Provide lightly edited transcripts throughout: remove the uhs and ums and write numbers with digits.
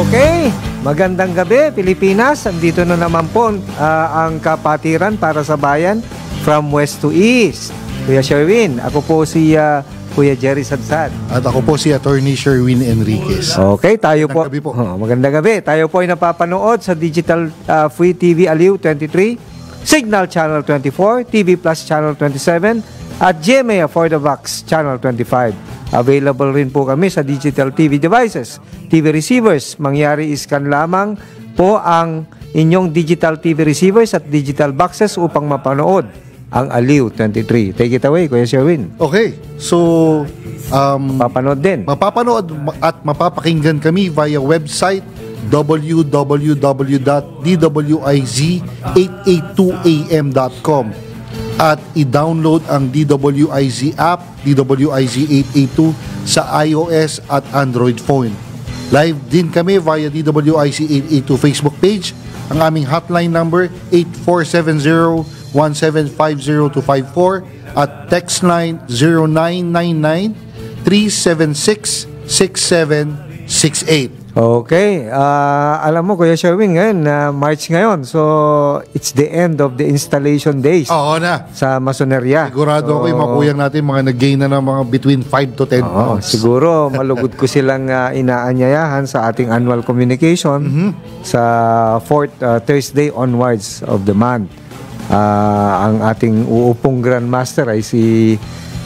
Okay, magandang gabi Pilipinas. Andito na naman po ang kapatiran para sa bayan from west to east. Kuya Sherwin, ako po si Kuya Jerry Sadsad. At ako po si Attorney Sherwin Enriquez. Okay, tayo po. Gabi po. Magandang gabi. Tayo po ay napapanood sa Digital Free TV Aliw 23, Signal Channel 24, TV Plus Channel 27, at GMA For the Box Channel 25. Available rin po kami sa digital TV devices, TV receivers. Mangyari iskan lamang po ang inyong digital TV receivers at digital boxes upang mapanood ang Aliw 23. Take it away, Kuya Sherwin. Okay, so Papanood din. mapapanood at mapapakinggan kami via website www.dwiz882am.com at i-download ang DWIZ app, DWIZ 882 sa iOS at Android phone. Live din kami via DWIZ 882 Facebook page. Ang aming hotline number 8470-1750-254 at text line 0999-376-6768. Okay, alam mo Kuya Sherwin, ngayon March ngayon, so it's the end of the installation days Oo na. sa masonerya. Sigurado ako yung mga kuyang natin, mga nag-gain na ng mga between 5 to 10 pounds. Siguro malugod ko silang inaanyayahan sa ating annual communication sa 4th Thursday onwards of the month. Ang ating uupong Grandmaster ay si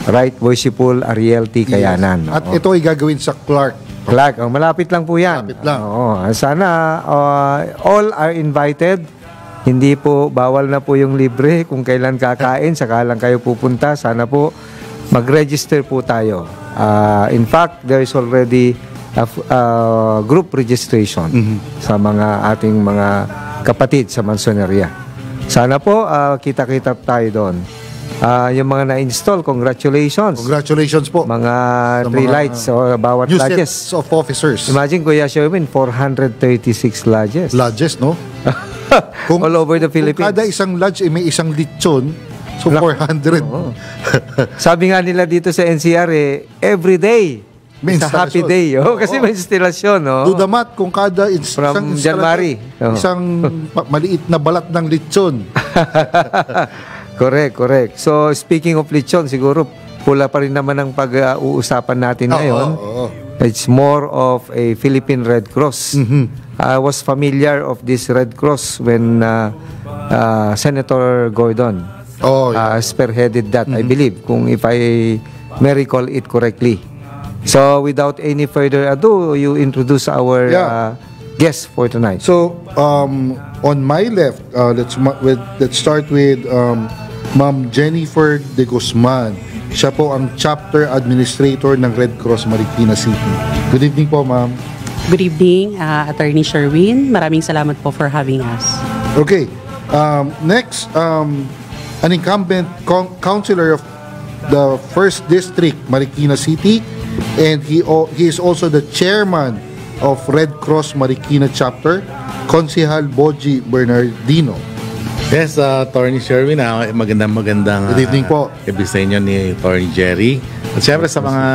Right Worshipful Ariel T. Kayanan. At ito ay gagawin sa Clark. Malapit lang po yan. Malapit lang. Sana all are invited. Hindi po, bawal na po yung libre. Kung kailan kakain, saka lang kayo pupunta. Sana po mag-register po tayo. In fact, there is already group registration sa mga ating mga kapatid sa Mansoneria. Sana po kita-kita tayo doon. Yung mga na-install, congratulations. Congratulations po. Mga 3 lights o bawat new lodges. sets of officers. Imagine, Kuya Sherwin, 436 lodges. Lodges, no? All over the Philippines. Kung kada isang lodge may isang lechon, so 400. Sabi nga nila dito sa NCR, every day, May it's a happy instalasyon. day. Kasi may instalasyon. Do the math kung kada From January. isang maliit na balat ng lechon. Correct. So, speaking of lechon, siguro pula pa rin naman ang pag-uusapan natin ngayon. It's more of a Philippine Red Cross. I was familiar of this Red Cross when Senator Gordon spearheaded that, I believe, if I may recall it correctly. So, without any further ado, you introduce our guest for tonight. So, on my left, let's start with Ma'am Jennifer De Guzman. Siya po ang Chapter Administrator ng Red Cross Marikina City. Good evening po, ma'am. Good evening, Attorney Sherwin. Maraming salamat po for having us. Okay. Next, an incumbent councilor of the 1st District, Marikina City, and he is also the chairman of Red Cross Marikina Chapter, Konsehal Boji Bernardino. Yes, Attorney Sherwin, magandang Good evening po. Gabi sa inyo ni Attorney Jerry. At syempre sa mga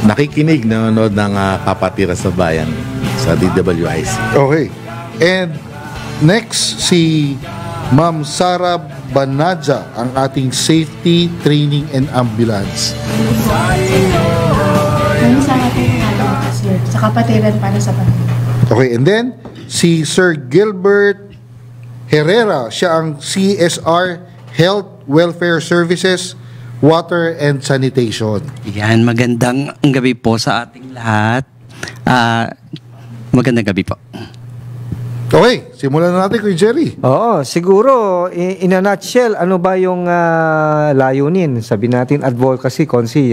nakikinig, nanonood ng Kapatira sa Bayan sa DWIC. Okay. And next, si Ma'am Sara Banaja, ang ating Safety, Training, and Ambulance. Maraming salamat po yung ating sir, sa kapatiran para sa pamilya. Okay, and then, si Sir Gilbert Herrera, siya ang CSR, Health, Welfare Services, Water, and Sanitation. Yan, magandang gabi po sa ating lahat. Magandang gabi po. Okay, simulan na natin, Kuya Jerry. Oo, siguro, in a nutshell, ano ba yung layunin, sabi natin, advocacy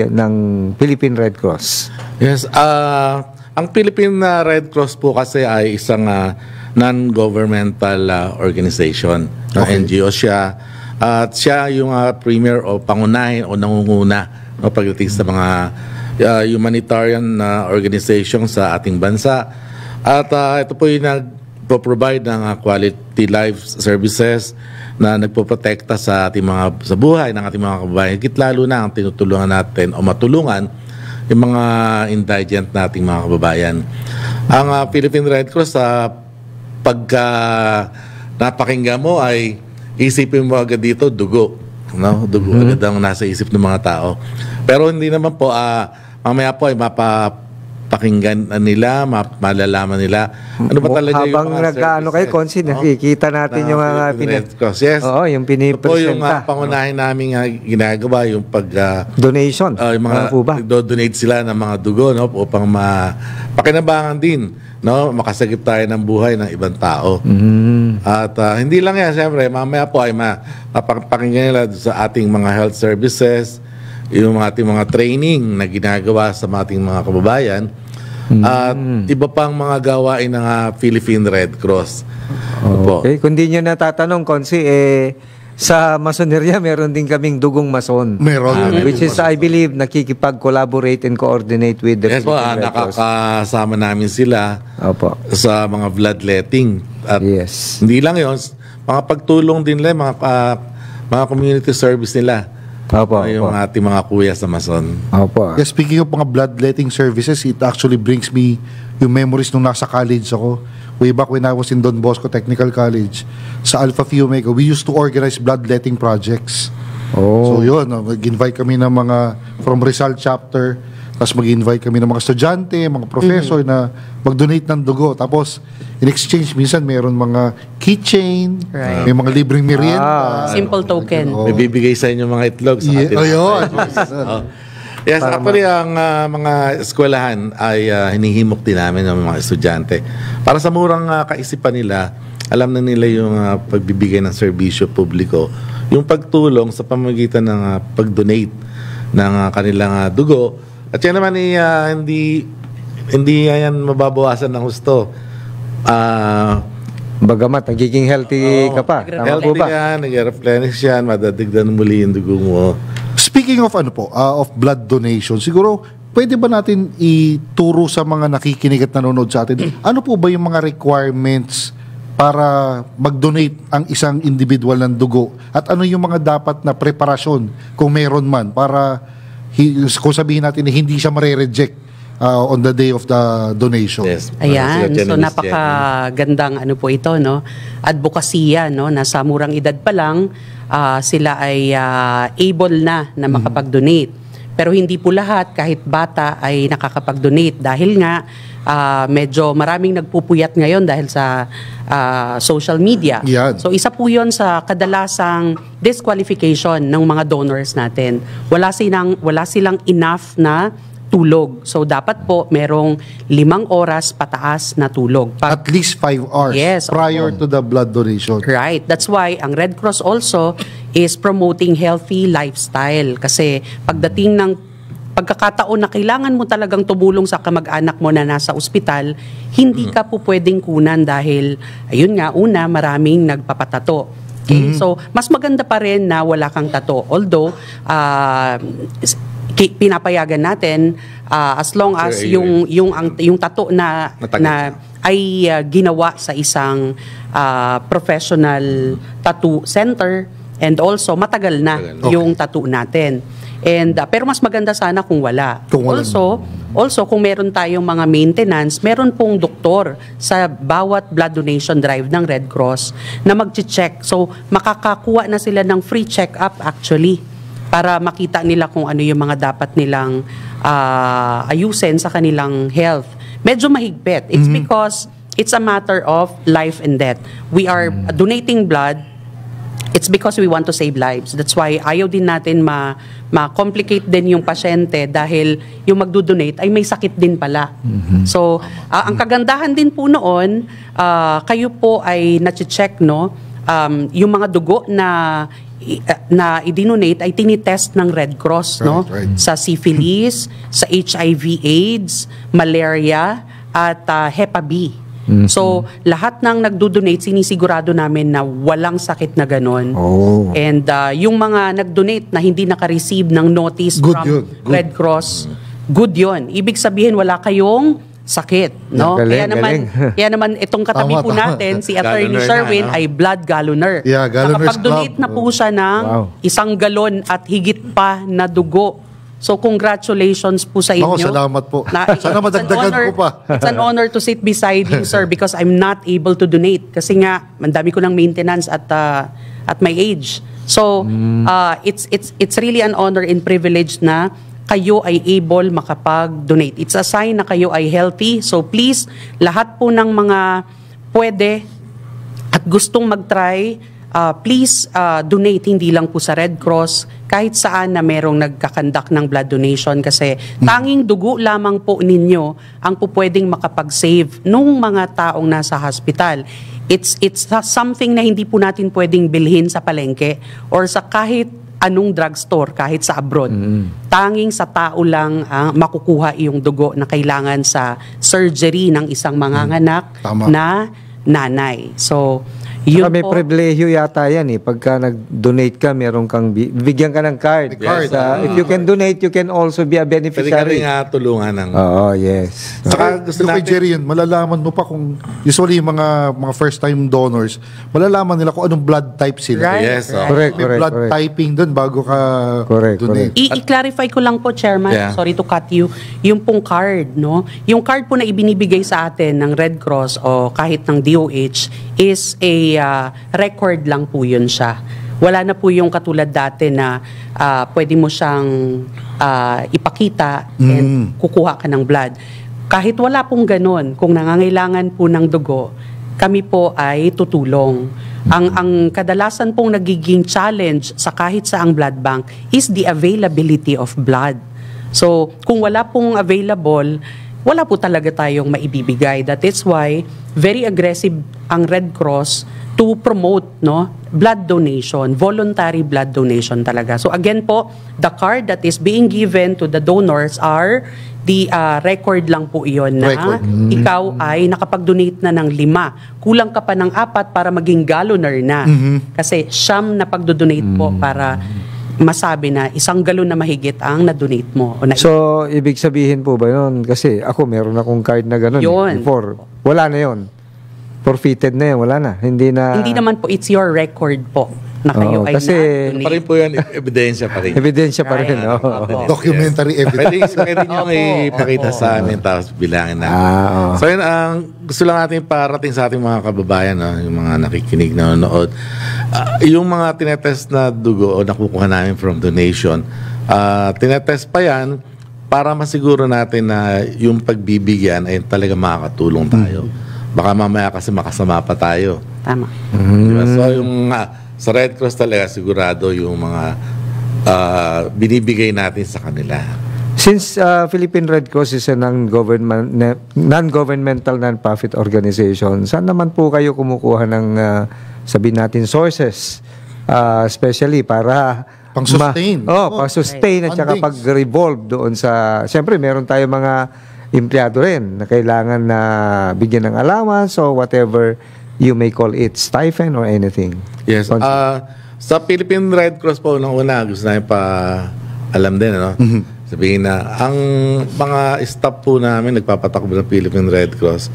ng Philippine Red Cross? Yes, ang Philippine Red Cross po kasi ay isang non-governmental organization. NGO siya. At siya yung premier o pangunahin o nangunguna pagdating sa mga humanitarian organization sa ating bansa. At ito po yung nagpo-provide ng quality life services na nagpoprotekta sa ating sa buhay ng ating mga kababayan. Higit lalo na ang tinutulungan natin o matulungan yung mga indigent nating mga kababayan. Ang Philippine Red Cross, pagka napakinggan mo ay isipin mo agad dito, dugo. No? Dugo agad ang nasa isip ng mga tao. Pero hindi naman po, mamaya po ay mapapakinggan nila, malalaman nila. Ano ba talaga yung Habang mga nagkaano kayo, Konsi, nakikita natin yung mga Red Cross. Yes. Oo, yung Ito po yung pinipresenta. pangunahin namin ginagawa, yung pag Donation. yung mga Ano po ba? nagdo-donate sila ng mga dugo, no, upang pakinabangan din, no, makasagip tayo ng buhay ng ibang tao. At hindi lang yan, siyempre, mamaya po ay mapapakinggan nila sa ating mga health services, yung ating mga training na ginagawa sa ating mga kababayan, at iba pang mga gawain ng Philippine Red Cross. Opo. Okay, kung di nyo natatanong, Konsi, sa masoneria, meron din kaming dugong mason. Meron. Which is, I believe, nakikipag-collaborate and coordinate with the Yes po, Philippine Red Cross. nakakasama namin sila Opo. sa mga bloodletting. At Yes. hindi lang yun, mga pagtulong din nila, mga community service nila. Opo. Yung Opo. ating mga kuya sa Mason. Opo. Yeah, speaking of mga bloodletting services, it actually brings me yung memories nung nasa college ako. Way back when I was in Don Bosco Technical College, sa Alpha Phi Omega, we used to organize bloodletting projects. Oh. So yun, mag-invite kami ng mga from Rizal chapter, tapos mag-invite kami ng mga estudyante, mga professor na mag-donate ng dugo. Tapos, in exchange, minsan mayroon mga keychain, Right. may mga libreng merienda. Simple token. Oh. May bibigay sa inyo mga itlog sa Yeah. atin. Oh, yun. Oh. Yes, actually, ang mga eskwelahan ay hinihimok din namin ng mga estudyante. Para sa murang kaisipan nila, alam na nila yung pagbibigay ng serbisyo publiko, yung pagtulong sa pamamagitan ng pag-donate ng kanilang dugo. At yan naman hindi yan mababawasan ng husto. Bagamat, nagiging healthy ka pa. Tama po Healthy ba? yan, nag-replenish yan, madadigdan muli yung dugo mo. Speaking of of blood donation, siguro pwede ba natin ituro sa mga nakikinig at nanonood sa atin, ano po ba yung mga requirements para mag-donate ang isang individual ng dugo? At ano yung mga dapat na preparasyon kung meron man para kung sabihin natin na hindi siya mare-reject on the day of the donation? Yes. Ayan, Sila so Jenny, napakagandang ano po ito, no? Advokasya, no? Nasa murang edad pa lang, sila ay able na makapag-donate. Pero hindi po lahat, kahit bata, ay nakakapag-donate dahil nga medyo maraming nagpupuyat ngayon dahil sa social media. Yan. So isa po yun sa kadalasang disqualification ng mga donors natin. Wala silang enough na tulog. So dapat po merong 5 oras pataas na tulog. At least 5 hours Yes, prior to the blood donation. Right. That's why ang Red Cross also is promoting healthy lifestyle. Kasi pagdating ng pagkakataon na kailangan mo talagang tumulong sa kamag-anak mo na nasa ospital, hindi ka po pwedeng kunan dahil, ayun nga, una, maraming nagpapatato. Okay? So, mas maganda pa rin na wala kang tato. Although, pinapayagan natin as long as Sure, yung tato na ay ginawa sa isang professional tattoo center and also matagal na yung tattoo natin. And pero mas maganda sana kung wala. Also kung meron tayong mga maintenance, meron pong doktor sa bawat blood donation drive ng Red Cross na magche-check. So makakakuha na sila ng free check-up actually para makita nila kung ano yung mga dapat nilang ayusin sa kanilang health. Medyo mahigpit. It's because it's a matter of life and death. We are donating blood. It's because we want to save lives. That's why ayaw din natin ma-complicate din yung pasyente dahil yung magdo-donate ay may sakit din pala. So, ang kagandahan din po noon, kayo po ay na-check, no? Yung mga dugo na i-donate ay tinitest ng Red Cross, no? Right. Sa syphilis, sa HIV/AIDS, malaria, at Hepa B. So, lahat ng nagdo-donate, sinisigurado namin na walang sakit na ganon. And yung mga nag-donate na hindi naka-receive ng notice Good from yun. Good. Red Cross, good yun. Ibig sabihin, wala kayong sakit, no? Galing. Kaya naman itong katabi po Tama. natin, si Attorney Galloner Sherwin na, no? ay blood galloner. Yeah, Galloners Nakapag-donate Club. na po siya ng 1 galon at higit pa na dugo So congratulations po sa inyo. Ako, salamat po. Sana it's an madagdagan honor- ko pa. It's an honor to sit beside you, sir, because I'm not able to donate. Kasi nga, mandami ko ng maintenance at my age. So, it's really an honor and privilege na kayo ay able makapag-donate. It's a sign na kayo ay healthy. So please, lahat po ng mga pwede at gustong mag-try, please donate, hindi lang po sa Red Cross, kahit saan na merong nagkakandak ng blood donation, kasi tanging dugo lamang po ninyo ang po pwedeng makapag-save nung mga taong nasa hospital. It's something na hindi po natin pwedeng bilhin sa palengke or sa kahit anong drugstore, kahit sa abroad. Tanging sa tao lang makukuha yung dugo na kailangan sa surgery ng isang manganganak Tama. na nanay. So, yun May po. pribilehyo yata yan Pagka nag-donate ka, meron kang bigyan ka ng card. May card. If you can donate, you can also be a Pwede ka beneficiary. rin tulungan ng... Oo, yes. Saka gusto Yung kay natin... Jerry yun, malalaman mo pa kung usually yung mga first-time donors, malalaman nila kung anong blood type sila. Right. Yes, Correct, May blood correct. typing doon bago ka Correct, donate. I-clarify ko lang po, Chairman, Yeah. sorry to cut you, yung pong card, no? Yung card po na ibinibigay sa atin ng Red Cross o kahit ng DOH is a record lang po yun siya. Wala na po yung katulad dati na pwede mo siyang ipakita and kukuha ka ng blood. Kahit wala pong ganun, kung nangangailangan po ng dugo, kami po ay tutulong. Ang kadalasan pong nagiging challenge sa kahit saang blood bank is the availability of blood. So, kung wala pong available, wala po talaga tayong maibibigay. That is why very aggressive ang Red Cross to promote blood donation, voluntary blood donation talaga. So again po, the card that is being given to the donors are the record lang po iyon na Record. ikaw ay nakapag-donate na ng 5. Kulang ka pa ng 4 para maging galloner na. Kasi siyam na pagdo-donate po para masabi na 1 galon na mahigit ang na-donate mo. O So, ibig sabihin po ba yun? Kasi ako, meron akong card na gano'n. Yun. Before. Wala na yun. Forfeited na yun. Wala na. Hindi naman po, it's your record po na kayo Oo, ay kasi na-donate. Pa rin po yan, ebidensya pa rin. Ebidensya pa rin. Right. Oo. Opo. Documentary evidence. Pwede nyo ipakita sa amin tapos bilangin natin. oo. So yun, gusto lang natin parating sa ating mga kababayan, yung mga nakikinig na nanonood. Yung mga tinetest na dugo o nakukuha namin from donation, tinetest pa yan para masiguro natin na yung pagbibigyan ay talaga makakatulong tayo. Baka mamaya kasi makasama pa tayo. Tama. Diba? So yung sa Red Cross talaga sigurado yung mga binibigay natin sa kanila. Since Philippine Red Cross is a non-governmental non-profit organization, saan naman po kayo kumukuha ng sabihin natin sources? Especially para Pang-sustain. pang-sustain at saka Fundings. pag-revolve doon sa... Siyempre, meron tayo mga empleyado rin na kailangan na bigyan ng allowance or whatever you may call it, stipend or anything. Yes. Sa Philippine Red Cross po, una gusto namin pa alam din, sabihin na, ang mga staff po namin nagpapatakbo ng Philippine Red Cross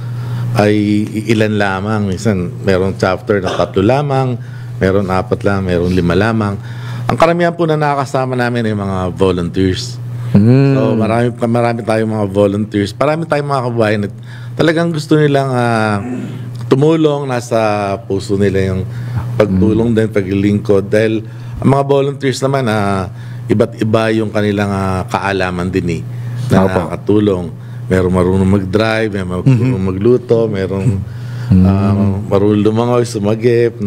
ay ilan lamang. Minsan, merong chapter na 3 lamang, meron 4 lang, meron 5 lamang. Ang karamihan po na nakakasama namin ay mga volunteers. So, marami tayong mga volunteers. Marami tayong mga kababayan na talagang gusto nilang tumulong, nasa puso nila yung pagtulong din, paglilingkod. Dahil ang mga volunteers naman, iba't iba yung kanilang kaalaman din na nakakatulong. Merong marunong mag-drive, may marunong magluto, merong marunong lumangoy, sumagip,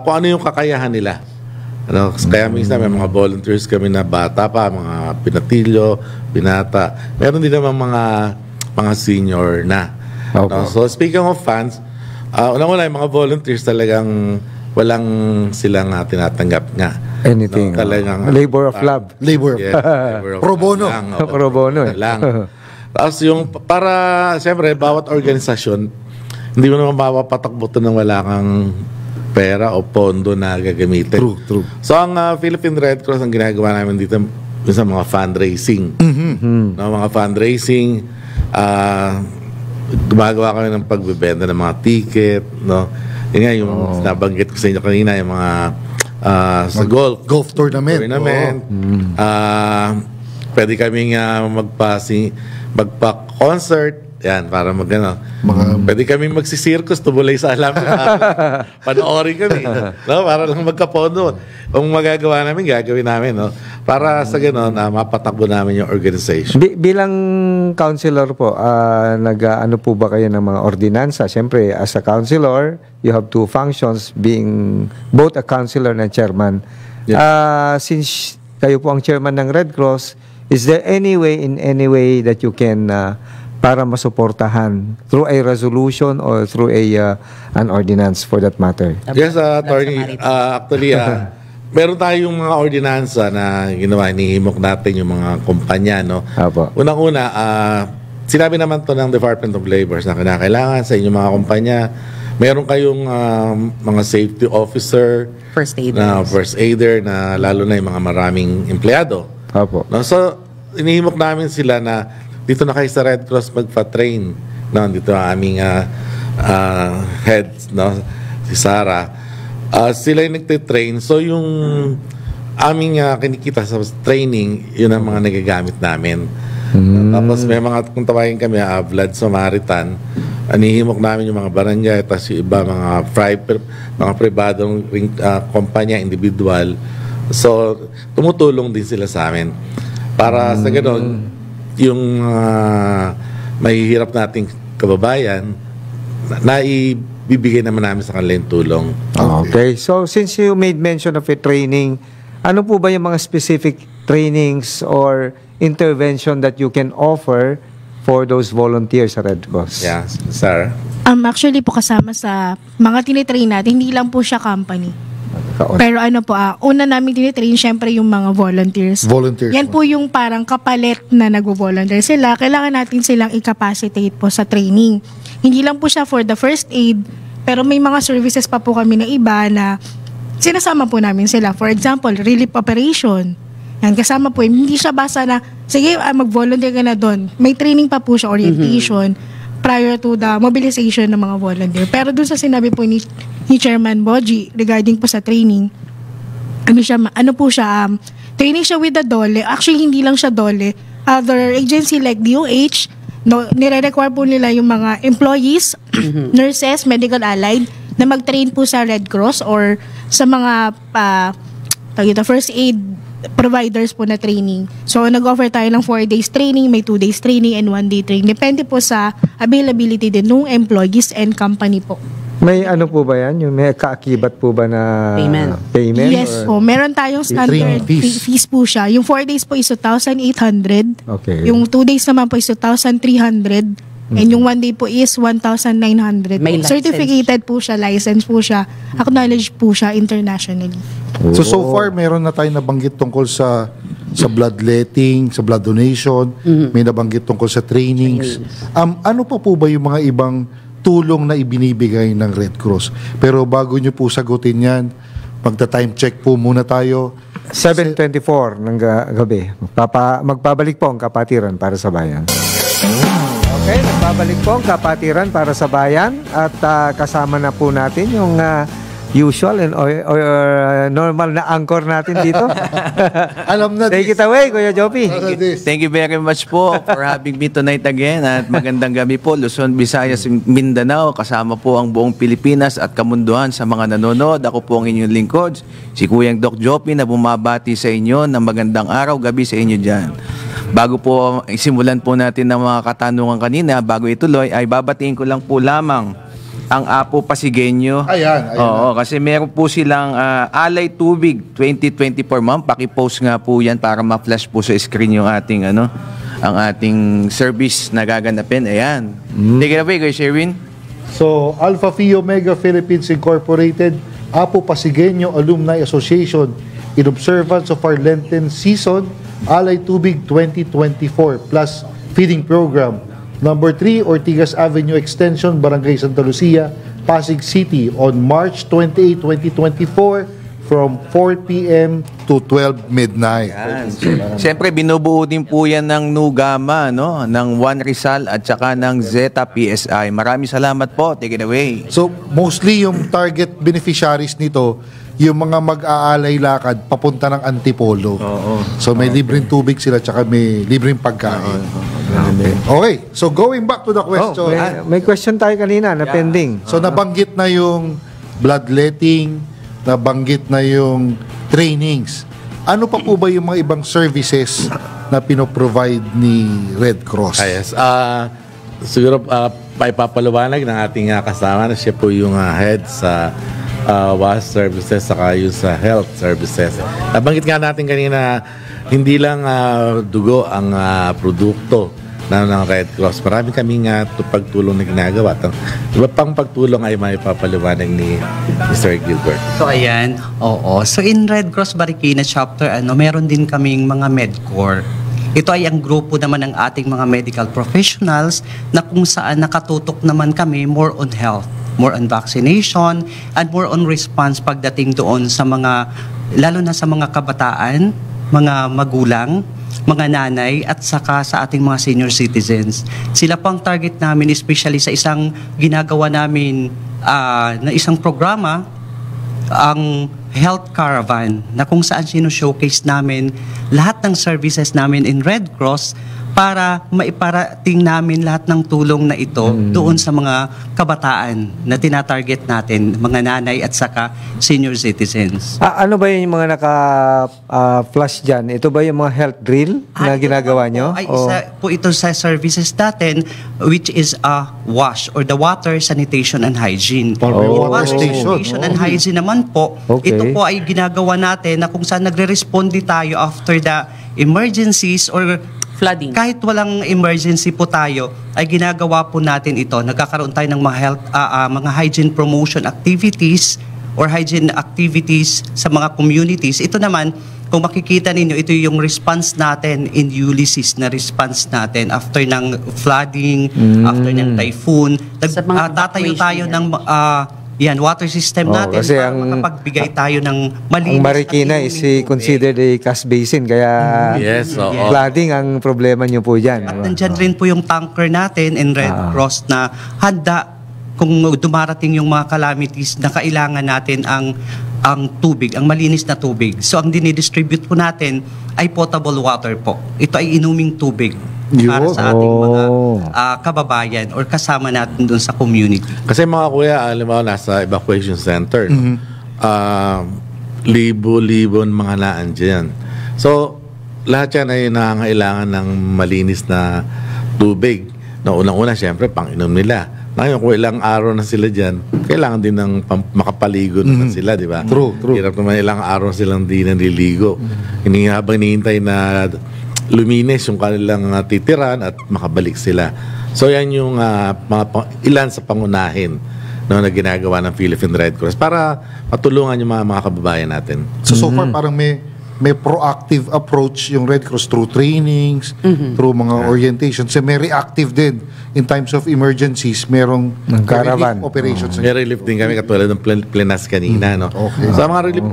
kung ano yung kakayahan nila. Kaya minsan may mga volunteers kami na bata pa, mga pinatilyo, binata. Meron din naman mga senior na. So speaking of funds, unang-una yung mga volunteers talagang walang silang tinatanggap nga. Anything. Talagang Labor of love. Labor. Yes, labor of Pro bono. love lang, Pro bono, lang. Tapos yung para siyempre bawat organisasyon hindi mo naman mapapatakbo ito nang wala kang pera o pondo na gagamitin. True. So ang Philippine Red Cross, ang ginagawa namin dito sa mga fundraising. Mga fundraising, gumagawa kami ng pagbebenta ng mga ticket, Yun nga, yung nabanggit ko sa inyo kanina, yung mga sa golf Golf tournament. pwede kaming magpa-concert. Yan, para pwede kami magsisirkus, tumulay sa alam. Panoorin kami. No? Para lang magkapondo. Kung magagawa namin, gagawin namin. No? Para sa gano'n, mapatakbo namin yung organization. Bilang counselor po, ano po ba kayo ng mga ordinansa? Siyempre, as a counselor, you have two functions, being both a counselor and chairman. Since kayo po ang chairman ng Red Cross, is there any way that you can para masuportahan through a resolution or through an ordinance for that matter? Yes, attorney. Actually, meron tayong mga ordinansa na ginawa, hinihimok natin yung mga kumpanya, no? Apo. Unang-una, sinabi naman to ng Department of Labor na kinakailangan sa inyong mga kumpanya, meron kayong mga safety officer, First aider. First aider na lalo na yung mga maraming empleyado. Apo. No? So, hinihimok namin sila na dito na kayo sa Red Cross magpa-train. No? Dito ang aming head, no? Si Sarah. Sila yung nagtitrain. So, yung aming kinikita sa training, yun ang mga nagagamit namin. Tapos may mga, kung tawagin kami, Blood Samaritan, anihimok namin yung mga barangay, tapos yung iba, mga pribadong kumpanya, individual. So, tumutulong din sila sa amin. Para sa gano'n, yung mahihirap nating kababayan, naibibigay naman namin sa kanila yung tulong. Okay. So, since you made mention of a training, ano po ba yung mga specific trainings or intervention that you can offer for those volunteers sa Red Cross? Yeah, Sarah? Actually po kasama sa mga tinitrain natin, hindi lang po siya company. Pero una namin tinitrain syempre yung mga volunteers. Yan po yung parang kapalit na nagvo-volunteer sila. Kailangan natin silang i-capacitate po sa training. Hindi lang po siya for the first aid, pero may mga services pa po kami na iba na sinasama po namin sila. For example, relief operation. Yan, kasama po. Hindi siya basta na, sige, mag-volunteer ka na doon. May training pa po siya, orientation, prior to the mobilization ng mga volunteer. Pero doon sa sinabi po ni Chairman Boji regarding po sa training, training siya with the DOLE. Actually, hindi lang siya DOLE. Other agency like DOH, nire-require po nila yung mga employees, nurses, medical allied, na mag-train po sa Red Cross or sa mga first aid providers po na training. So, nag-offer tayo ng 4 days training, may 2 days training, and 1 day training. Depende po sa availability din ng employees and company po. May ano po ba yan? Yung may kaakibat po ba na payment? Yes po. Meron tayong standard fees po siya. Yung 4 days po is 2,800. Okay. Yung 2 days naman po is 2,300. And yung 1 day po is 1,900. May license. Certificated po siya, license po siya, acknowledged po siya internationally. So far, meron na tayo nabanggit tungkol sa bloodletting, sa blood donation, may nabanggit tungkol sa trainings. Ano pa po ba yung mga ibang tulong na ibinibigay ng Red Cross? Pero bago nyo po sagutin yan, magta-time check po muna tayo. 7:24 ng gabi. Magpabalik po ang Kapatiran para sa Bayan. Okay, nagbabalik po ang Kapatiran para sa Bayan at kasama na po natin yung usual and or normal na anchor natin dito. Alam na. Take it away, Kuya Jopi. Thank you very much po for having me tonight again at magandang gabi po Luzon, Visayas, Mindanao, kasama po ang buong Pilipinas at kamunduhan sa mga nanonood. Ako po ang inyong lingkod, si Kuyang Doc Jopi, na bumabati sa inyo ng magandang araw, gabi sa inyo dyan. Bago po isimulan po natin ng mga katanungan kanina, bago ituloy, ay babatiin ko lang po lamang ang Apo Pasigueño. Ayan. Oo, kasi meron po silang Alay Tubig 2024, ma'am. Paki-post nga po yan para ma-flash po sa screen yung ating ang ating service na gaganapin. Ayan. Take it away, Kuya Sherwin. So, Alpha Phi Omega Philippines Incorporated, Apo Pasigueño Alumni Association, in observance of our Lenten season, Alay Tubig 2024 plus feeding program. Number 3, Ortigas Avenue Extension, Barangay Santa Lucia, Pasig City on March 28, 2024 from 4 p.m. to 12 midnight. Siyempre, binubuo din po yan ng Nugama, no? Ng One Rizal at saka ng Zeta PSI. Maraming salamat po. Take it away. So, mostly yung target beneficiaries nito, yung mga mag-aalay lakad papunta ng Antipolo. So may libreng tubig sila tsaka may libreng pagkain. Okay, so going back to the question. May question tayo kanina na pending. So nabanggit na yung bloodletting, nabanggit na yung trainings. Ano pa po ba yung mga ibang services na pinoprovide ni Red Cross? Yes. Siguro may papaliwanag ng ating kasama na siya po yung head sa WAS services saka yung sa health services. Nabanggit nga natin kanina, hindi lang dugo ang produkto ng Red Cross. Marami kaming pagtulong na ginagawa. Iba pang pagtulong ay may papaliwanag ni Mr. Gilbert. So ayan, oo. So in Red Cross Marikina chapter, meron din kaming mga MedCore. Ito ay ang grupo naman ng ating mga medical professionals na kung saan nakatutok naman kami more on health, more on vaccination, and more on response pagdating doon sa mga, lalo na sa mga kabataan, mga magulang, mga nanay, at saka sa ating mga senior citizens. Sila pang target namin, especially sa isang ginagawa namin na isang programa, ang Health Caravan, na kung saan sino-showcase namin lahat ng services namin in Red Cross para maiparating namin lahat ng tulong na ito doon sa mga kabataan na tinatarget natin, mga nanay at saka senior citizens. Ano ba yung mga naka-flash dyan? Ito ba yung mga health drill na ginagawa nyo? Ay, isa po ito sa services natin, which is WASH or the Water, Sanitation and Hygiene. Water Sanitation and Hygiene naman po, ito po ay ginagawa natin na kung saan nagre-responde tayo after the emergencies or Flooding. kahit walang emergency po tayo, ay ginagawa po natin ito. Nagkakaroon tayo ng mga health, mga hygiene promotion activities or hygiene activities sa mga communities. Ito naman, kung makikita ninyo, ito yung response natin in Ulysses na response natin after ng flooding, after ng typhoon. Sa mga Tatayo tayo evacuation ng water system natin kasi para makapagbigay tayo ng malinis. Ang Marikina at is inuming tubig. considered a cash basin, kaya Yes, oo. flooding ang problema nyo po dyan. At nandyan rin po yung tanker natin in Red Cross na handa kung dumarating yung mga calamities na kailangan natin ang tubig, ang malinis na tubig. So ang dinidistribute po natin ay potable water po. Ito ay inuming tubig para sa ating mga kababayan or kasama natin doon sa community. Kasi mga kuya, alam mo, nasa evacuation center, libo-libo mga naan dyan. So, lahat yan ay nangangailangan ng malinis na tubig. Na unang-una, siyempre, pang-inom nila. Ngayon, kung ilang araw na sila dyan, kailangan din ng makapaligo naman sila, di ba? True. Hirap naman ilang araw silang di naliligo. Habang hinihintay na luminis yung kanilang titiran at makabalik sila. So yan yung ilan sa pangunahin na ginagawa ng Philippine Red Cross para matulungan yung mga kababayan natin. So far parang may proactive approach yung Red Cross through trainings, through mga orientations. So may reactive din in times of emergencies. Merong caravan. relief operations. May relief din kami katulad ng plenas kanina. No? Okay. Sa mga relief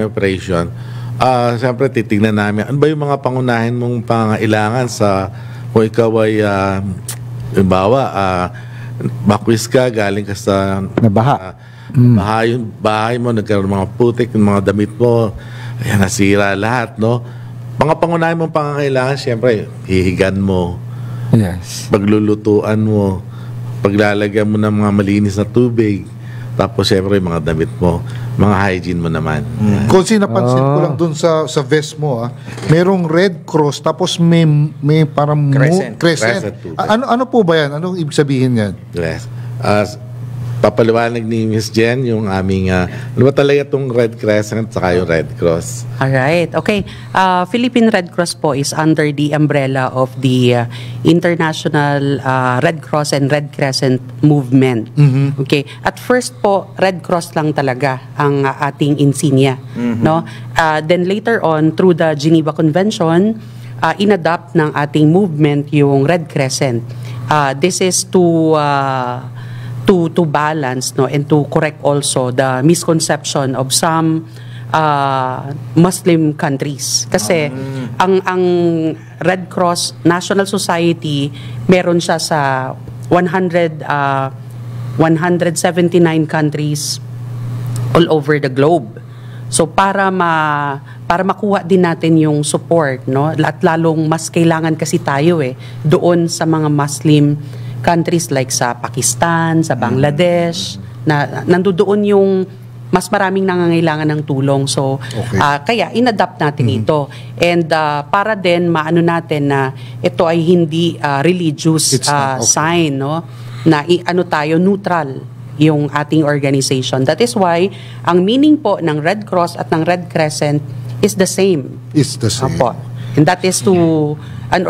operation, siyempre titignan namin ano ba yung mga pangunahin mong pangailangan sa kung ikaw ay bakwis ka, galing ka sa Nabaha. yung bahay mo, nagkaroon ng mga putik, yung mga damit mo, ayan, nasira lahat, no? Mga pangunahin mong pangangailangan, siyempre, hihigan mo, Yes. paglulutuan mo, paglalagyan mo ng mga malinis na tubig, tapos siyempre mga damit mo, mga hygiene mo naman. Kasi napansin ko lang dun sa vest mo, merong Red Cross tapos may parang Crescent. crescent. Crescent. Ano po ba yan? Anong ibig sabihin yan? Yes. Papaliwanag ni Miss Jen yung aming ano ba talaga itong Red Crescent saka yung Red Cross. Alright. Okay. Philippine Red Cross po is under the umbrella of the International Red Cross and Red Crescent Movement. Okay. At first po, Red Cross lang talaga ang ating insignia. No? Then later on, through the Geneva Convention, inadopt ng ating movement yung Red Crescent. This is to balance, no, and to correct also the misconception of some Muslim countries. Kasi ang Red Cross National Society meron siya sa 179 countries all over the globe. So para makuha din natin yung support, no? At lalong mas kailangan kasi tayo doon sa mga Muslim countries like sa Pakistan, sa Bangladesh, na nandoon yung mas maraming nangangailangan ng tulong. So kaya inadapt natin ito. And para din maano natin na ito ay hindi religious sign, no? Na tayo neutral yung ating organization. That is why ang meaning po ng Red Cross at ng Red Crescent is the same. It's the same. Apo. And that is to an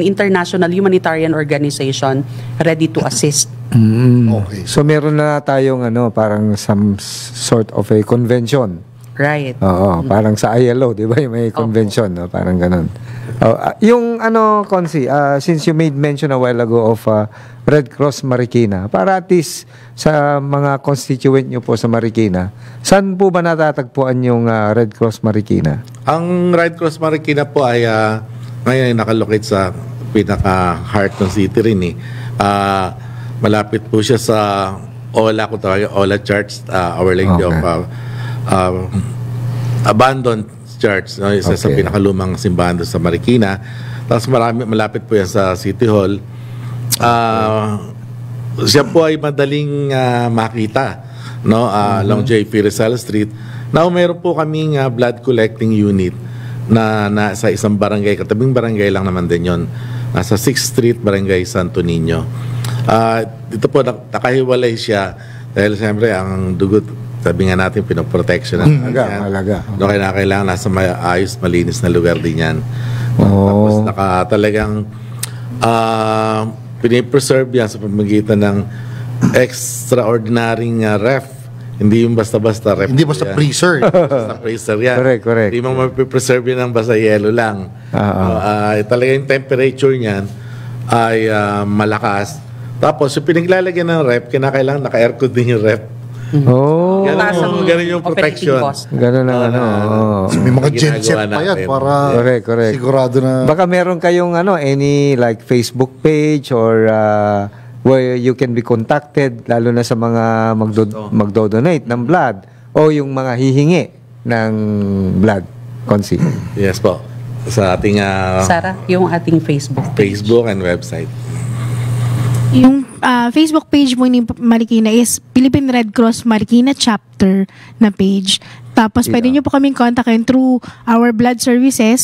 international humanitarian organization ready to assist. Okay. So meron na tayong parang some sort of a convention. Right. Oo, parang sa ILO, 'di ba? Yung may convention, no? Parang ganun. Yung Consi, since you made mention a while ago of Red Cross Marikina, para at least sa mga constituent nyo po sa Marikina, saan po ba natatagpuan yung Red Cross Marikina? Ang Red Cross Marikina po ay ngayon ay nakalocate sa pinaka-heart ng city rin malapit po siya sa Ola, kung tawagin, Ola Church, Our Lady of Abandoned Church, no? Isa sa pinakalumang simbahan doon sa Marikina. Tapos malapit po yan sa City Hall. Siya po ay madaling makita, no? Along J.P. Rizal Street. Now, meron po kaming blood collecting unit na sa isang barangay, katabing barangay lang naman din yon, nasa 6th Street, Barangay Santo Niño. Dito po nakahiwalay siya dahil siyempre ang dugot, sabi nga natin, pinoprotection ng Malaga. No, kailangan nasa ayos, malinis na lugar din yan. Tapos talagang pinipreserve yan sa pamagitan ng extraordinary ref. Hindi yung basta-basta ref. Hindi basta freezer. Basta freezer yan. Correct. Hindi mo mapipreserve yan ng basta yelo lang. Talaga yung temperature niyan ay malakas. Tapos yung pinaglalagyan ng ref, kinakailangan naka-aircon din yung ref. Ganun yung protection. Ganun ang May mga genset pa yan para correct. sigurado na... Baka meron kayong any like Facebook page or where you can be contacted, lalo na sa mga magdo-donate ng blood o yung mga hihingi ng blood, Consi. Yes po. Sa ating Sarah, yung ating Facebook and website. Yung Facebook page mo ni Marikina is Philippine Red Cross Marikina Chapter na page. Tapos pwede nyo po kaming kontakin through our blood services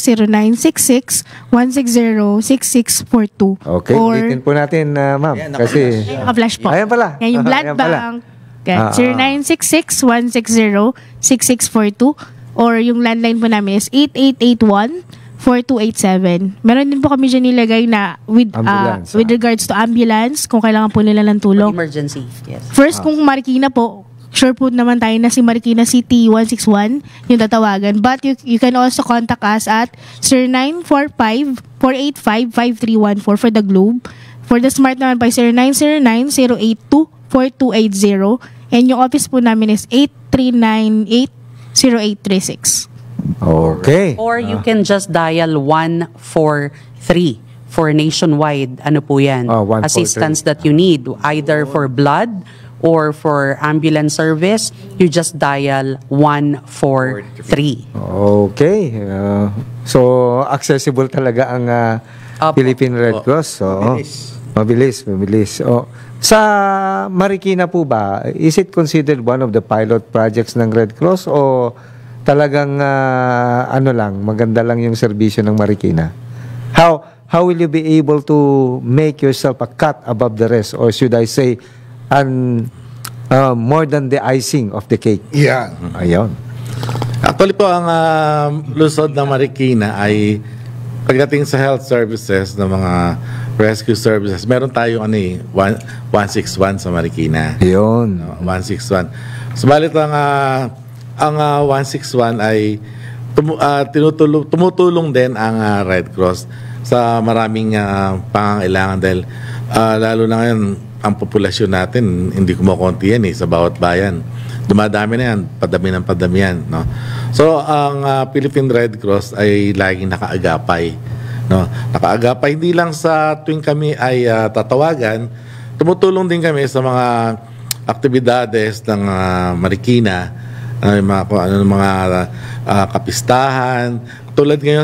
0966-160-6642. Okay, ulitin po natin, ma'am. Kasi Naka-flash po. Ayan pala. Yan yung blood Ayan pala. bank. 0966-160-6642 or yung landline po namin is 8881-4287. Meron din po kami dyan nilagay na with regards to ambulance, kung kailangan po nila ng tulong. Emergency, yes. First, kung Marikina po, sure po naman tayo na si Marikina City 161 yung tatawagan. But you can also contact us at 0945-485-5314 for the Globe. For the Smart naman by 0909-082-4280. And yung office po namin is 8398-0836. Okay. Or you can just dial 143 for nationwide. Ano po yan? 143. Assistance that you need. Either for blood or for ambulance service, you just dial 143. Okay. So, accessible talaga ang Philippine Red Cross. Mabilis. Sa Marikina po ba, is it considered one of the pilot projects ng Red Cross o talagang maganda lang yung serbisyo ng Marikina? How will you be able to make yourself a cut above the rest, or should I say more than the icing of the cake? Yeah. Ayun. Actually po, ang lungsod ng Marikina ay pagdating sa health services ng mga rescue services, meron tayong 161 sa Marikina. Yun. 161. Subalit ang 161 ay tumutulong din ang Red Cross sa maraming pangangailangan dahil lalo na ngayon ang populasyon natin hindi kumukonti yan sa bawat bayan. Dumadami na yan, padami yan, no? So ang Philippine Red Cross ay laging nakaagapay, no? Nakaagapay hindi lang sa tuwing kami ay tatawagan, tumutulong din kami sa mga aktibidades ng Marikina yung mga, kung ano, mga kapistahan. Tulad ngayon,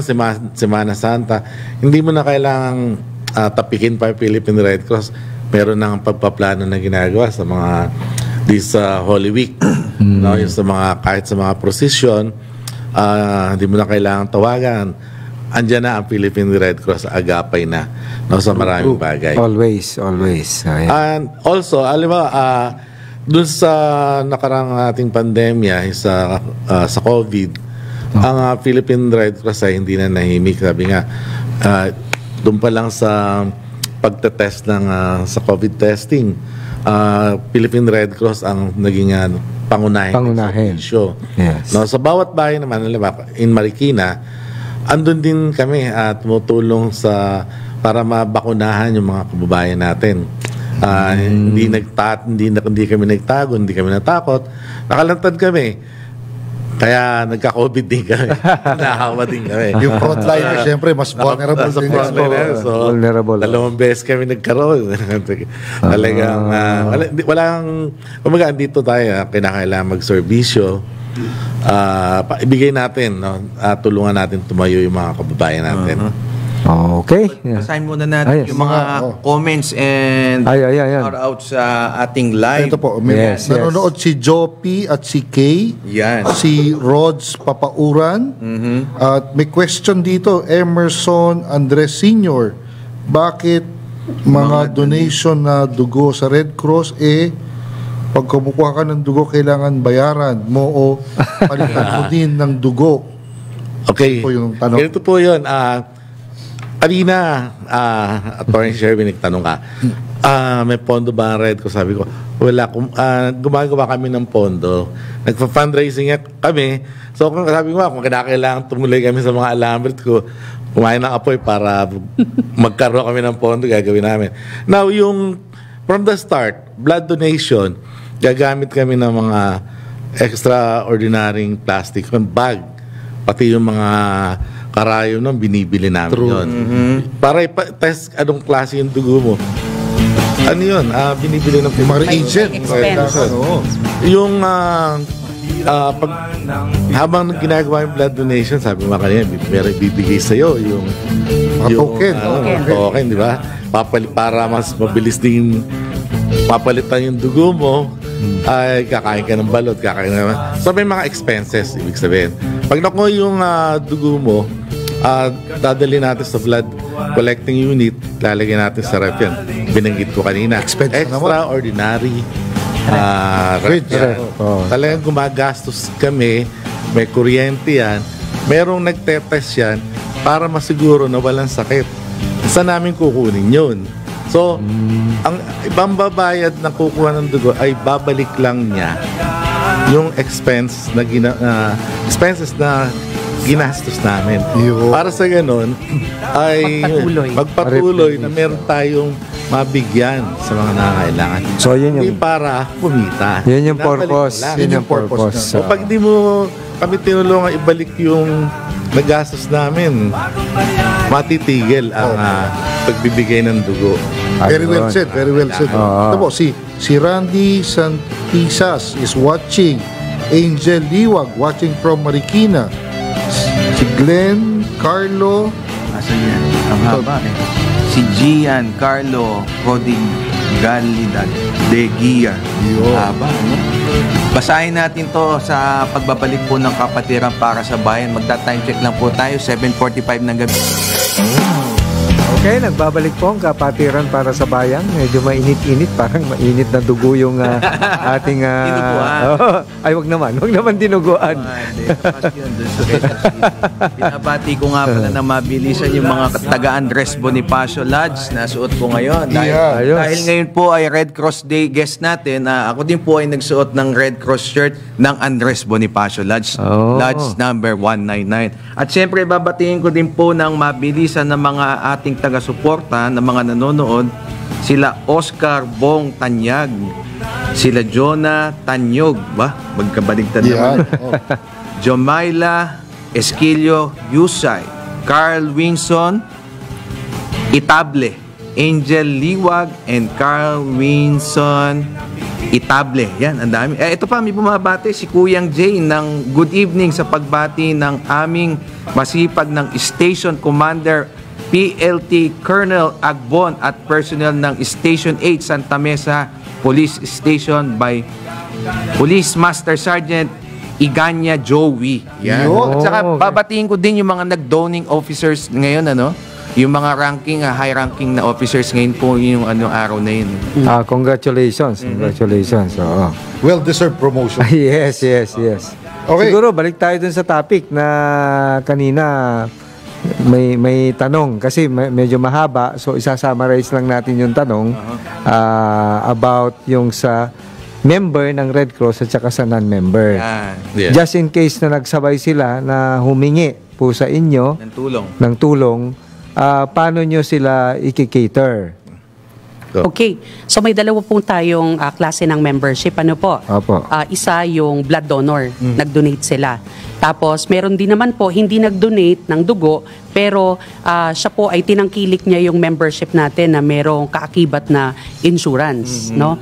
Semana Santa, hindi mo na kailangang tapikin pa yung Philippine Red Cross. Meron ng pagpaplano na ginagawa sa mga this Holy Week. No? Yung sa mga, kahit sa mga procession, hindi mo na kailangang tawagan. Andiyan na ang Philippine Red Cross, agapay na, no, sa maraming bagay. Always. Ayan. And also, alam mo, dun sa nakarang ating pandemya, sa COVID, ang Philippine Red Cross ay hindi na nahimik. Sabi nga, dun pa lang sa pagtetest sa COVID testing, Philippine Red Cross ang naging pangunahin. Yes. No, sa bawat bahay naman, in Marikina, andun din kami at tumutulong para mabakunahan yung mga kababayan natin. Hindi kami nagtago, hindi kami natakot. Nakalantad kami. Kaya nagka-COVID din kami. Nakahawa din kami. Yung frontliner, syempre, mas vulnerable din. So, vulnerable. 2 beses kami nagkaroon. Talagang, dito tayo, kinakailangan magserbisyo. Ibigay natin, no? Tulungan natin tumayo yung mga kababayan natin. Okay. Basahin muna natin yung mga comments and shout-out sa ating live. Ito po, nanonood si Joppy at si Kay. Yan. Si Rods Papauran. At may question dito, Emerson Andres Sr. Bakit mga donation na dugo sa Red Cross, pag kumukuha ka ng dugo, kailangan bayaran mo o palitan mo din ng dugo? Okay. Ito po yung tanong. Ganito po yun. Kanina, Attorney Sherwin, nagtanong ka, may pondo ba ang Red Cross? Sabi ko, wala. Gumagawa kami ng pondo. Nagpa-fundraising kami. So, sabi ko, kung kailangan tumuloy kami sa mga alamrit ko, kumain ng apoy para magkaroon kami ng pondo, gagawin namin. Now, from the start, blood donation, gagamit kami ng mga extraordinaryong plastic bag. Pati yung mga karayom nung binibili namin yun. Para i-test anong klase yung dugo mo. Ano yun? Binibili ng mga reagent. Yung habang ginagawa yung blood donation, sabi mo kanina, may bibigay sa'yo yung token, di ba? Para mas mabilis din papalitan yung dugo mo, ay kakain ka ng balot, so may mga expenses, ibig sabihin. Pag nakuha yung dugo mo, dadali natin sa blood collecting unit, lalagyan natin sa ref yan. Binanggit ko kanina, extraordinary ref yan. Talagang gumagastos kami, may kuryente yan, merong nagtetest yan para masiguro na walang sakit. Saan namin kukunin yun? So, ang ibang babayad na kukuha ng dugo ay babalik lang niya yung expenses na ginastos namin. Para sa ganun, ay magpatuloy na meron tayong mabigyan sa mga nangangailangan. So, yun yung, hindi para kumita. Yun yung purpose. Yun yung purpose. So, pag di mo kami tinulungan ibalik yung nagastos namin, matitigil ang pagbibigay ng dugo. Very well said, very well said. Ito po, si Randy Santisas is watching. Angel Liwag watching from Marikina. Si Glenn Carlo. Asa yan? Ang haba Si Gian Carlo Codigalidad de Gia. Haba, ano? Basahin natin to sa pagbabalik po ng Kapatiran para sa Bayan. Magta-time check lang po tayo, 7:45 ng gabi. Okay, nagbabalik po ang Kapatiran para sa Bayan. Medyo mainit-init, parang mainit na dugo yung ating... ay, wag naman dinuguan. Binabati ko nga pala na mabilisan yung mga taga Andres Bonifacio Lodge na suot ko ngayon. Dahil ngayon po ay Red Cross Day guest natin, ako din po ay nagsuot ng Red Cross shirt ng Andres Bonifacio Lodge. Lodge number 199. At syempre, babatiin ko din po ng mabilisan ng mga ating taga-suporta ng mga nanonood, sila Oscar Bong Tanyag, sila Jonah Tanyog, magkabaligtad naman. Jomaila Esquilio Yusay, Carl Winson Itable, Angel Liwag, and Carl Winson Itable. Yan, ang dami. Ito pa, may bumabati si Kuyang Jay ng good evening sa pagbati ng aming masipag ng Station Commander PLT Colonel Agbon at personnel ng Station 8 Santa Mesa Police Station by Police Master Sergeant Iganya Joey. Yan. At saka babatiin ko din yung mga nag-donning officers ngayon, yung mga ranking, high ranking na officers ngayon po yung araw na yun. Congratulations. Congratulations. Oo. Well-deserved promotion. Yes. Okay. Siguro balik tayo dun sa topic na kanina may tanong kasi medyo mahaba, so isa-summarize lang natin yung tanong about yung sa member ng Red Cross at saka sa non-member. Yeah. Just in case na nagsabay sila na humingi po sa inyo ng tulong, paano nyo sila i-cater? Okay. So may dalawa po tayong klase ng membership. Ano po? Opo. Isa yung blood donor. Nag-donate sila. Tapos meron din naman po hindi nag-donate ng dugo pero siya po ay tinangkilik niya yung membership natin na merong kaakibat na insurance. No?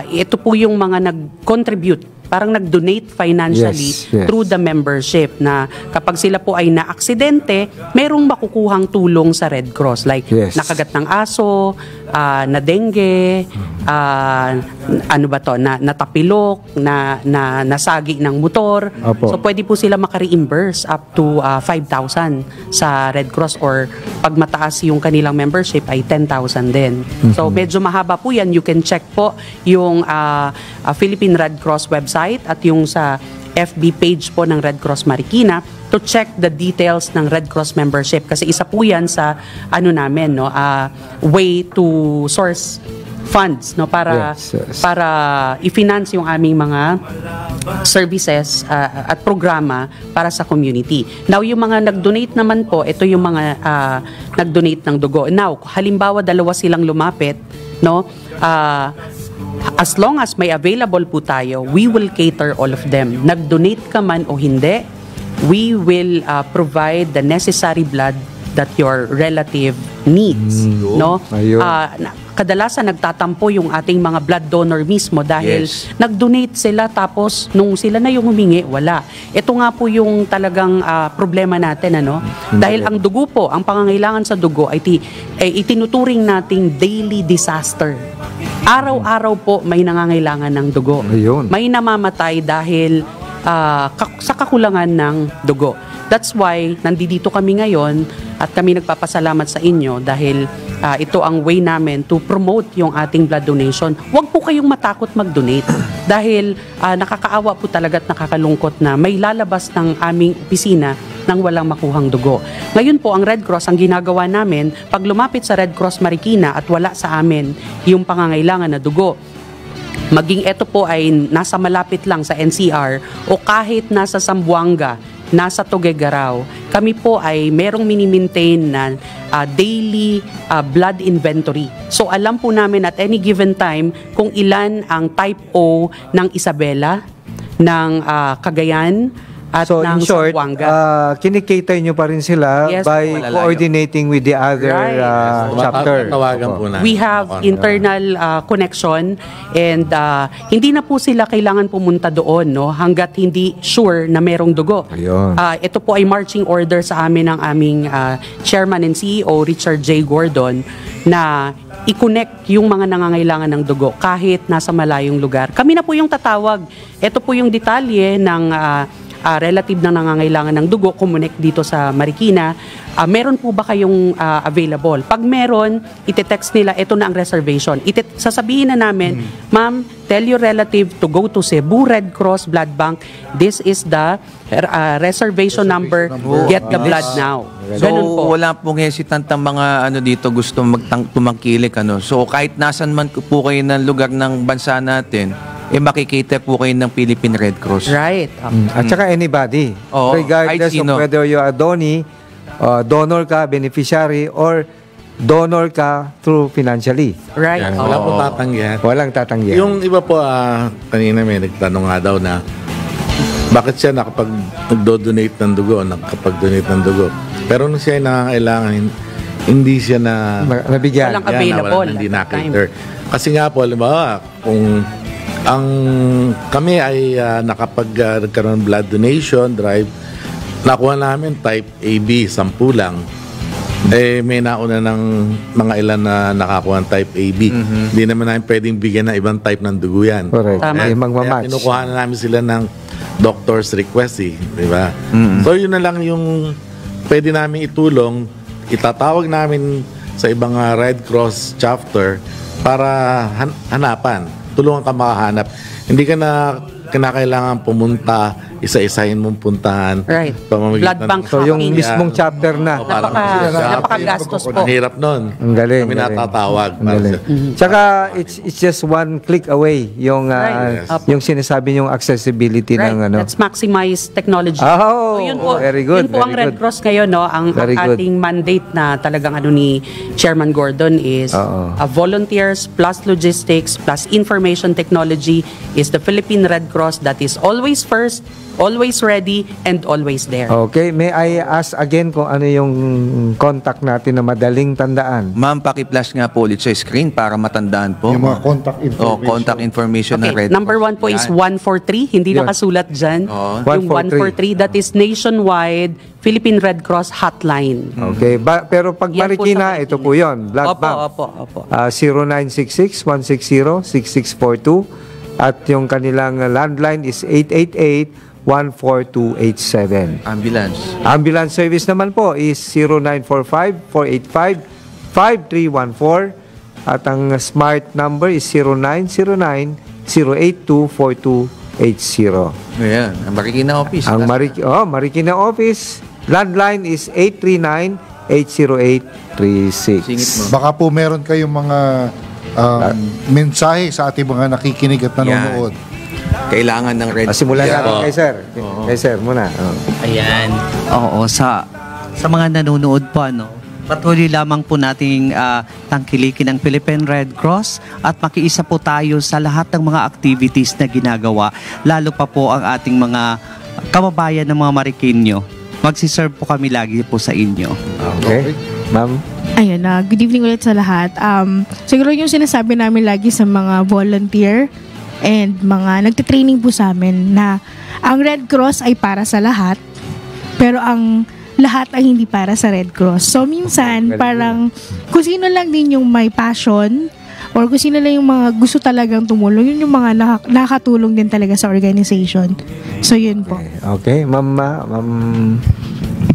Ito po yung mga nag-contribute parang nag-donate financially through the membership na kapag sila po ay na-aksidente, merong makukuhang tulong sa Red Cross like nakagat ng aso, na dengue, natapilok, na nasagi ng motor. Opo. So pwede po sila maka-reimburse up to 5,000 sa Red Cross or pag mataas yung kanilang membership ay 10,000 din. So medyo mahaba po yan. You can check po yung Philippine Red Cross website at yung sa FB page po ng Red Cross Marikina to check the details ng Red Cross membership kasi isa po yan sa namin way to source funds para i-finance yung aming mga services at programa para sa community. Now yung mga nag-donate naman po, ito yung mga nag-donate ng dugo. Now halimbawa dalawa silang lumapit, as long as may available po tayo, we will cater all of them. Nag-donate ka man o hindi, we will provide the necessary blood that your relative needs. Kadalasan nagtatampo yung ating mga blood donor mismo dahil nag-donate sila tapos nung sila na yung humingi, wala. Ito nga po yung talagang problema natin. Dahil ang dugo po, ang pangangailangan sa dugo ay itinuturing nating daily disaster. Araw-araw po may nangangailangan ng dugo. May namamatay dahil sa kakulangan ng dugo. That's why nandito kami ngayon at kami nagpapasalamat sa inyo dahil ito ang way namin to promote yung ating blood donation. Huwag po kayong matakot mag-donate dahil nakakaawa po talaga at nakakalungkot na may lalabas ng aming opisina nang walang makuhang dugo. Ngayon po, ang Red Cross, ang ginagawa namin, pag lumapit sa Red Cross Marikina at wala sa amin yung pangangailangan na dugo, maging ito po ay nasa malapit lang sa NCR o kahit nasa Zamboanga, nasa Tuguegarao, kami po ay merong mini-maintain na daily blood inventory. So alam po namin at any given time kung ilan ang type O ng Isabela, ng Cagayan, at so ng in short, Zamboanga. kinikater nyo pa rin sila by coordinating with the other chapter. We have internal connection and hindi na po sila kailangan pumunta doon hanggat hindi sure na merong dugo. Ito po ay marching order sa amin ng aming Chairman and CEO Richard J. Gordon na i-connect yung mga nangangailangan ng dugo kahit nasa malayong lugar. Kami na po yung tatawag. Ito po yung detalye ng relative na nangangailangan ng dugo, connect dito sa Marikina. Meron po ba kayong available? Pag meron, ite-text nila, ito na ang reservation. Sasabihin na namin, ma'am, tell your relative to go to Cebu Red Cross Blood Bank. This is the reservation number. Get the blood now. Ganun po. Wala pong hesitant ang mga dito gusto tumangkilik. So kahit nasan man po kayo ng lugar ng bansa natin, makikita po kayo ng Philippine Red Cross. Right. At saka anybody. Regardless of whether you are donor ka, beneficiary, or donor ka through financially. Right. Wala po tatanggihan. Walang tatanggihan. Yung iba po, kanina may nagtanong nga daw na bakit siya nagdo-donate ng dugo, nakapag-donate ng dugo. Pero nung siya nangangailangan, hindi siya nabigyan. Walang available. Hindi na-cater. Kasi nga po, halimbawa, kung Ang kami ay nagkaroon blood donation drive. Nakuha namin type AB, 10 lang. May nauna ng mga ilan na nakakuha ng type AB. Hindi naman namin pwedeng bigyan ng ibang type ng dugo yan. Correct. Tama. Magmamatch. Kinukuha na namin sila ng doctor's request di ba? So yun na lang yung pwede namin itulong. Itatawag namin sa ibang Red Cross chapter para hanapan. Tulungan ka makahanap. Hindi ka na kinakailangan pumunta, isa-isahin mong puntahan. Right. Blood bank So yung hopping. mismong chapter na. Napakagastos po. Ang hirap nun. Ang galing. Kami galing. natatawag. Ang galing. Tsaka it's just one click away yung Right. yung sinasabi yung accessibility Right. ng ano. Let's maximize technology. Oh, So, yun po, very good, Yun po ang very Red good. Cross ngayon, no? Ang Very good. ating mandate na talagang ni Chairman Gordon is volunteers plus logistics plus information technology is the Philippine Red Cross that is always first, always ready, and always there. Okay, may I ask again kung ano yung contact natin na madaling tandaan? Ma'am, paki-flash nga po ulit sa screen para matandaan po. Yung mga contact information. Contact information ng Okay, Red number Cross. 1 po is Yan. 143. Hindi Yun. nakasulat dyan. Yung 143, that is nationwide Philippine Red Cross hotline. Okay, pero pag Yan po Marikina, sa ito po yun, Blood Opo, Bank. opo. 0966-160-6642 at yung kanilang landline is 888-14287. Ambulance. Ambulance service naman po is 0945-485-5314 at ang smart number is 0909-082-4280. Ayan, ang Marikina office. Ang Marikina office landline is 839-808-36. Singit mo. Baka po meron kayong mga mensahe sa ating mga nakikinig at nanonood. Kailangan ng Red Simulan Yeah. natin kay sir. Kay sir muna. Ayan. Oo, sa mga nanonood po, patuloy lamang po nating tangkilikin ang Philippine Red Cross at makiisa po tayo sa lahat ng mga activities na ginagawa, lalo pa po ang ating mga kababayan ng mga Marikinyo. Magsiserve po kami lagi po sa inyo. Okay. Ma'am. Ayun, good evening ulit sa lahat. Siguro yung sinasabi namin lagi sa mga volunteer and mga nagtitraining po sa amin na ang Red Cross ay para sa lahat, pero ang lahat ay hindi para sa Red Cross. So minsan, parang kung sino lang din yung may passion or kung sino lang yung mga gusto talagang tumulong, yun yung mga nakakatulong din talaga sa organization. So yun po. Okay, ma'am.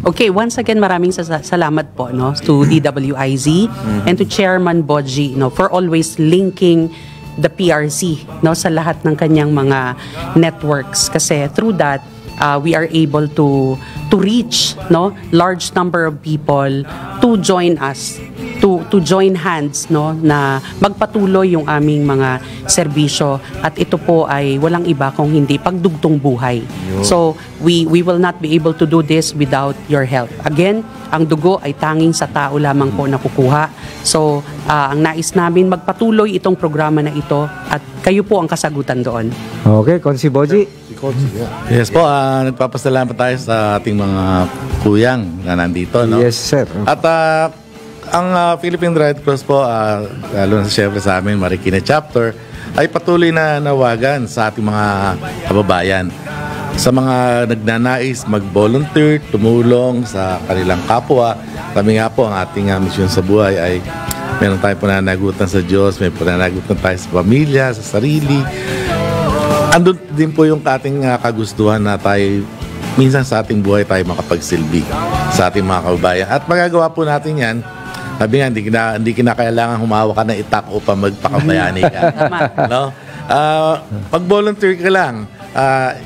Okay, once again, maraming salamat po to DWIZ and to Chairman Boji for always linking the PRC sa lahat ng kanyang mga networks, kasi through that we are able to reach large number of people to join us, to join hands na magpatuloy yung aming mga serbisyo, at ito po ay walang iba kung hindi pagdugtong buhay. So we will not be able to do this without your help. Again, ang dugo ay tanging sa tao lamang po nakukuha. So ang nais namin, magpatuloy itong programa na ito at kayo po ang kasagutan doon. Okay, Konsi Boji. Yes po, nagpapasalamat tayo sa ating mga kuyang na nandito. Yes, sir. At ang Philippine Red Cross po, lalo na siyempre sa amin, Marikina Chapter, ay patuloy na nawagan sa ating mga kababayan. Sa mga nagnanais mag-volunteer, tumulong sa kanilang kapwa, kami nga po, ang ating misyon sa buhay ay meron tayong pananagutan sa Diyos, may pananagutan tayo sa pamilya, sa sarili. Andun din po yung ating kagustuhan na tayo, minsan sa ating buhay tayo makapagsilbi sa ating mga kababayan. At magagawa po natin yan. Sabi nga, hindi kinakailangan humawa ka ng itak upang magpakabayani ka. No? Pag-volunteer ka lang,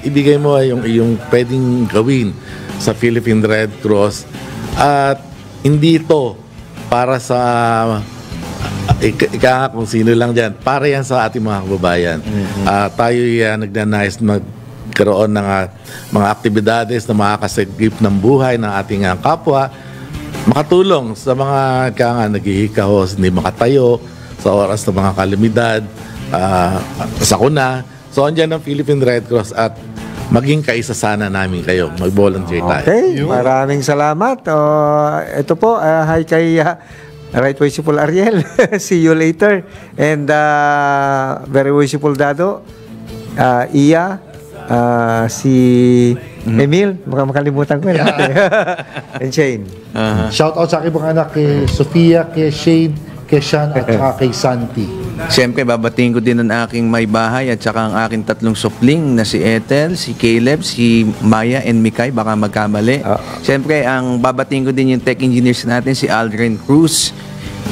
ibigay mo yung pwedeng gawin sa Philippine Red Cross. At hindi ito para sa kung sino lang dyan, para yan sa ating mga kababayan. Tayo nagnanais magkaroon ng mga aktibidades na makakasagip ng buhay ng ating kapwa, makatulong sa mga naghihikahos, hindi makatayo sa oras ng mga kalamidad, sakuna. So andyan ang Philippine Red Cross at maging kaisa sana namin kayo. Mag-volunteer tayo. Okay, maraming salamat. Ito po, hi kay Right Worshipful Ariel. See you later. And Very Worshipful Dado. Iya, si Emil, baka makalimutan ko lahat eh. And Shane. Shout out sa aking mga anak kay Sofia, kay Shane, kay Sean at saka kay Santi. Siyempre, babatiin ko din ang aking may bahay at saka ang aking tatlong supling na si Ethel, si Caleb, si Maya, and Mikay. Baka magkamali. Siyempre, ang babatiin ko din yung tech engineers natin, si Aldrin Cruz,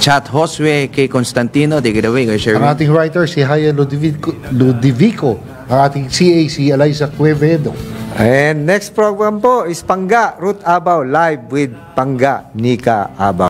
Chat Josue, kay Constantino. Take it away, kay Sherwin. Ang ating writer, si Haya Ludivico. Ang ating CA, si Eliza Cuevedo. And next program po is Pangga, Ruth Abaw, live with Pangga, Nika Abaw.